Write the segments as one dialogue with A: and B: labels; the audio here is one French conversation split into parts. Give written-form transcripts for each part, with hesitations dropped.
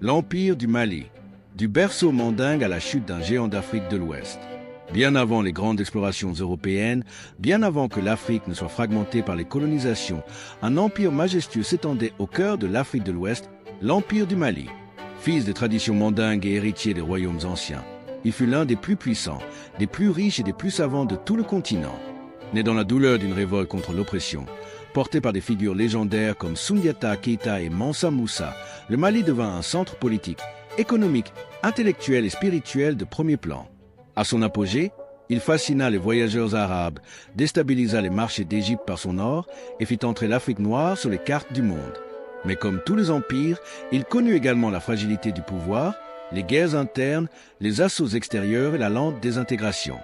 A: L'Empire du Mali, du berceau mandingue à la chute d'un géant d'Afrique de l'Ouest. Bien avant les grandes explorations européennes, bien avant que l'Afrique ne soit fragmentée par les colonisations, un empire majestueux s'étendait au cœur de l'Afrique de l'Ouest, l'Empire du Mali. Fils des traditions mandingues et héritier des royaumes anciens, il fut l'un des plus puissants, des plus riches et des plus savants de tout le continent. Né dans la douleur d'une révolte contre l'oppression, porté par des figures légendaires comme Soundiata Keïta et Mansa Moussa, le Mali devint un centre politique, économique, intellectuel et spirituel de premier plan. À son apogée, il fascina les voyageurs arabes, déstabilisa les marchés d'Égypte par son or et fit entrer l'Afrique noire sur les cartes du monde. Mais comme tous les empires, il connut également la fragilité du pouvoir, les guerres internes, les assauts extérieurs et la lente désintégration.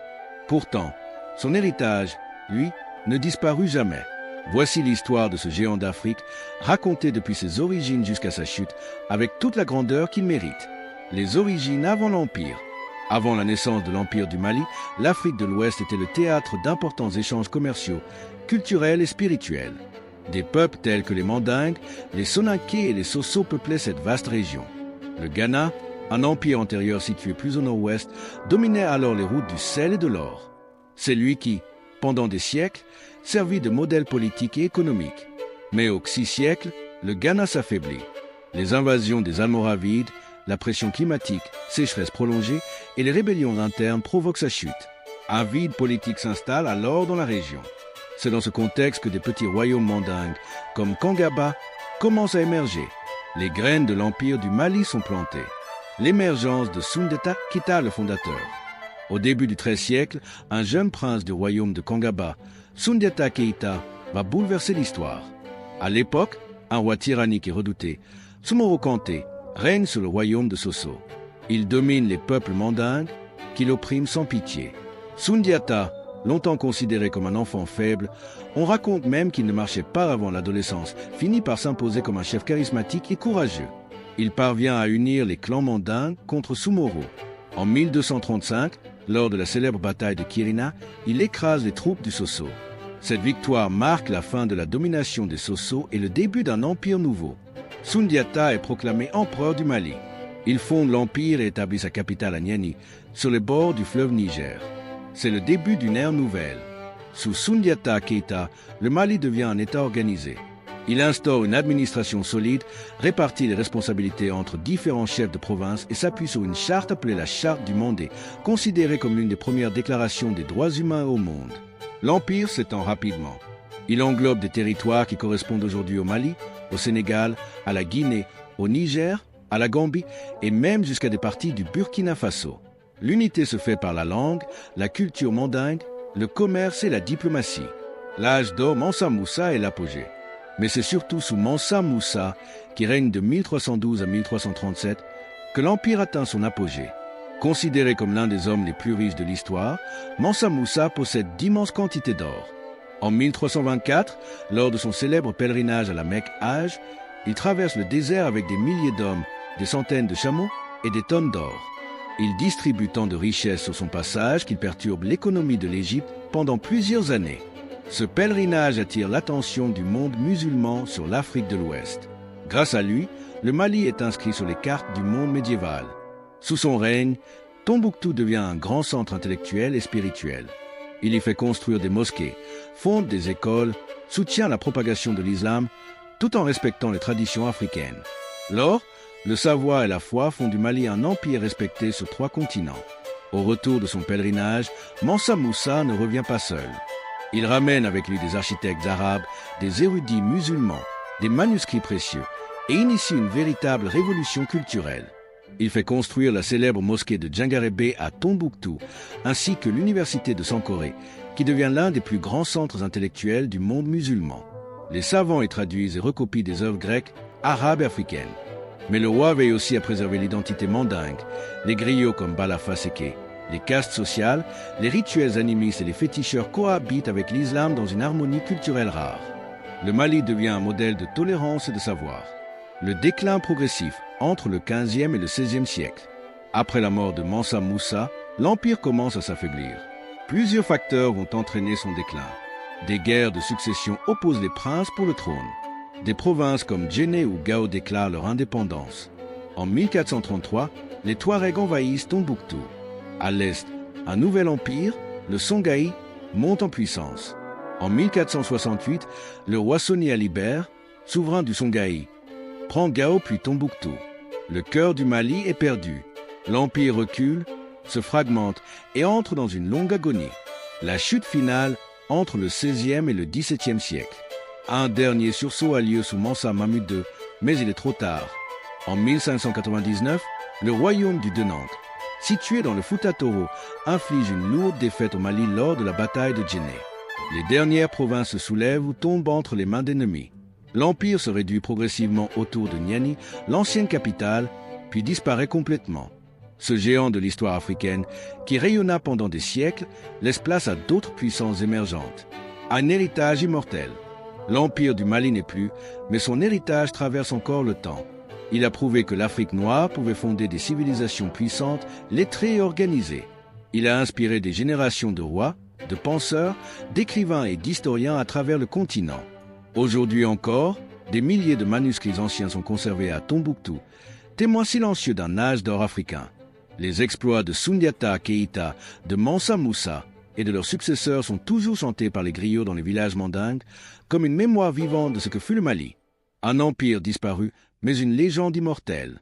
A: Pourtant, son héritage, lui, ne disparut jamais. Voici l'histoire de ce géant d'Afrique, racontée depuis ses origines jusqu'à sa chute, avec toute la grandeur qu'il mérite. Les origines avant l'Empire. Avant la naissance de l'Empire du Mali, l'Afrique de l'Ouest était le théâtre d'importants échanges commerciaux, culturels et spirituels. Des peuples tels que les Mandingues, les Soninké et les Sosso peuplaient cette vaste région. Le Ghana, un empire antérieur situé plus au nord-ouest, dominait alors les routes du sel et de l'or. C'est lui qui, pendant des siècles, servit de modèle politique et économique. Mais aux 6 siècles, le Ghana s'affaiblit. Les invasions des Almoravides, la pression climatique, sécheresse prolongée et les rébellions internes provoquent sa chute. Un vide politique s'installe alors dans la région. C'est dans ce contexte que des petits royaumes mandingues, comme Kangaba, commencent à émerger. Les graines de l'Empire du Mali sont plantées. L'émergence de Soundiata Keïta, le fondateur. Au début du XIIIe siècle, un jeune prince du royaume de Kangaba, Soundiata Keïta, va bouleverser l'histoire. À l'époque, un roi tyrannique et redouté, Soumoro Kanté, règne sur le royaume de Sosso. Il domine les peuples mandingues qui l'oppriment sans pitié. Soundiata, longtemps considéré comme un enfant faible, on raconte même qu'il ne marchait pas avant l'adolescence, finit par s'imposer comme un chef charismatique et courageux. Il parvient à unir les clans mandingues contre Soumoro. En 1235, lors de la célèbre bataille de Kirina, il écrase les troupes du Sosso. Cette victoire marque la fin de la domination des Sosso et le début d'un empire nouveau. Soundiata est proclamé empereur du Mali. Il fonde l'empire et établit sa capitale à Niani, sur les bords du fleuve Niger. C'est le début d'une ère nouvelle. Sous Soundiata Keïta, le Mali devient un État organisé. Il instaure une administration solide, répartit les responsabilités entre différents chefs de province et s'appuie sur une charte appelée la Charte du Mandé, considérée comme l'une des premières déclarations des droits humains au monde. L'Empire s'étend rapidement. Il englobe des territoires qui correspondent aujourd'hui au Mali, au Sénégal, à la Guinée, au Niger, à la Gambie et même jusqu'à des parties du Burkina Faso. L'unité se fait par la langue, la culture mandingue, le commerce et la diplomatie. L'âge d'or Mansa Moussa est l'apogée. Mais c'est surtout sous Mansa Moussa, qui règne de 1312 à 1337, que l'Empire atteint son apogée. Considéré comme l'un des hommes les plus riches de l'histoire, Mansa Moussa possède d'immenses quantités d'or. En 1324, lors de son célèbre pèlerinage à la Mecque-Hajj, il traverse le désert avec des milliers d'hommes, des centaines de chameaux et des tonnes d'or. Il distribue tant de richesses sur son passage qu'il perturbe l'économie de l'Égypte pendant plusieurs années. Ce pèlerinage attire l'attention du monde musulman sur l'Afrique de l'Ouest. Grâce à lui, le Mali est inscrit sur les cartes du monde médiéval. Sous son règne, Tombouctou devient un grand centre intellectuel et spirituel. Il y fait construire des mosquées, fonde des écoles, soutient la propagation de l'islam, tout en respectant les traditions africaines. Lors, le savoir et la foi font du Mali un empire respecté sur 3 continents. Au retour de son pèlerinage, Mansa Moussa ne revient pas seul. Il ramène avec lui des architectes arabes, des érudits musulmans, des manuscrits précieux et initie une véritable révolution culturelle. Il fait construire la célèbre mosquée de Djangarébé à Tombouctou, ainsi que l'université de Sankoré, qui devient l'un des plus grands centres intellectuels du monde musulman. Les savants y traduisent et recopient des œuvres grecques, arabes et africaines. Mais le roi veille aussi à préserver l'identité mandingue, les griots comme Balafa Seke. Les castes sociales, les rituels animistes et les féticheurs cohabitent avec l'islam dans une harmonie culturelle rare. Le Mali devient un modèle de tolérance et de savoir. Le déclin progressif entre le XVe et le XVIe siècle. Après la mort de Mansa Moussa, l'empire commence à s'affaiblir. Plusieurs facteurs vont entraîner son déclin. Des guerres de succession opposent les princes pour le trône. Des provinces comme Djenné ou Gao déclarent leur indépendance. En 1433, les Touaregs envahissent Tombouctou. À l'est, un nouvel empire, le Songhai, monte en puissance. En 1468, le roi Soni Alibert, souverain du Songhai, prend Gao puis Tombouctou. Le cœur du Mali est perdu. L'empire recule, se fragmente et entre dans une longue agonie. La chute finale entre le XVIe et le XVIIe siècle. Un dernier sursaut a lieu sous Mansa Mahmud II, mais il est trop tard. En 1599, le royaume du de Nantes, situé dans le Fouta Toro, inflige une lourde défaite au Mali lors de la bataille de Djenné. Les dernières provinces se soulèvent ou tombent entre les mains d'ennemis. L'empire se réduit progressivement autour de Niani, l'ancienne capitale, puis disparaît complètement. Ce géant de l'histoire africaine, qui rayonna pendant des siècles, laisse place à d'autres puissances émergentes. Un héritage immortel. L'empire du Mali n'est plus, mais son héritage traverse encore le temps. Il a prouvé que l'Afrique noire pouvait fonder des civilisations puissantes, lettrées et organisées. Il a inspiré des générations de rois, de penseurs, d'écrivains et d'historiens à travers le continent. Aujourd'hui encore, des milliers de manuscrits anciens sont conservés à Tombouctou, témoins silencieux d'un âge d'or africain. Les exploits de Soundiata Keïta, de Mansa Moussa et de leurs successeurs sont toujours chantés par les griots dans les villages mandingues comme une mémoire vivante de ce que fut le Mali. Un empire disparu, mais une légende immortelle.